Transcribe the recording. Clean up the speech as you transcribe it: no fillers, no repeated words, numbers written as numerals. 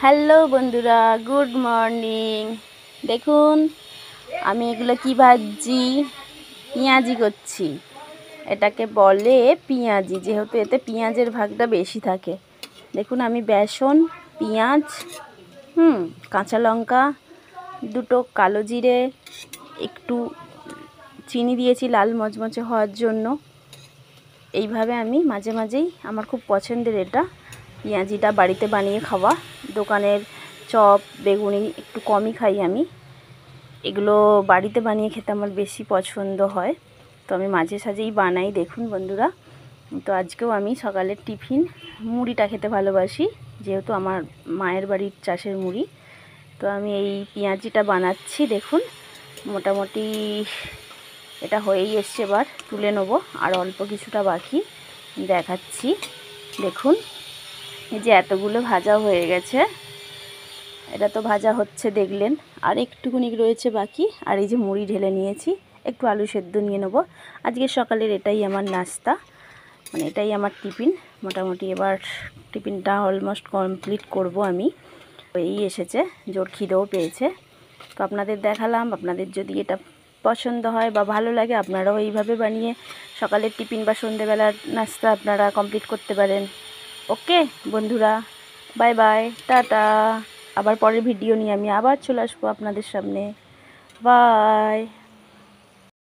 Hello বন্ধুরা, good morning. দেখুন আমি এগুলো কি ভাজছি, পেঁয়াজি করছি। এটাকে বলে পেঁয়াজি, যেহেতু এতে পেঁয়াজের ভাগটা বেশি থাকে। দেখুন আমি বেসন, পেঁয়াজ, কাঁচা লঙ্কা, দুটো কালো জিরে, একটু চিনি দিয়েছি লাল মচমচে হওয়ার জন্য। এইভাবে আমি মাঝে মাঝেই, আমার খুব পছন্দের এটা পেঁয়াজিটা বাড়িতে বানিয়ে খাওয়া। দোকানের চপ বেগুনি একটু কমই খাই আমি, এগুলো বাড়িতে বানিয়ে খেতে আমার বেশি পছন্দ হয়। তো আমি মাঝে সাঝেই বানাই। দেখুন বন্ধুরা, তো আজকেও আমি সকালের টিফিন মুড়িটা খেতে ভালোবাসি, যেহেতু আমার মায়ের বাড়ির চাষের মুড়ি। তো আমি এই পেঁয়াজিটা বানাচ্ছি। দেখুন মোটামুটি এটা হয়েই এসছে, এবার তুলে নেবো। আর অল্প কিছুটা বাকি দেখাচ্ছি। দেখুন এই যে এতগুলো ভাজা হয়ে গেছে, এটা তো ভাজা হচ্ছে দেখলেন, আর একটুকুনি রয়েছে বাকি। আর এই যে মুড়ি ঢেলে নিয়েছি, একটু আলু সেদ্ধ নিয়ে নেবো। আজকে সকালের এটাই আমার নাস্তা, মানে এটাই আমার টিফিন। মোটামুটি এবার টিফিনটা অলমোস্ট কমপ্লিট করব আমি। এই এসেছে, জোর খিদেও পেয়েছে। তো আপনাদের দেখালাম, আপনাদের যদি এটা পছন্দ হয় বা ভালো লাগে, আপনারাও এইভাবে বানিয়ে সকালের টিফিন বা সন্ধেবেলার নাস্তা আপনারা কমপ্লিট করতে পারেন। ওকে বন্ধুরা, বাই বাই, টাটা। আবার পরের ভিডিও নিয়ে আমি আবার চলে আসবো আপনাদের সামনে। বাই।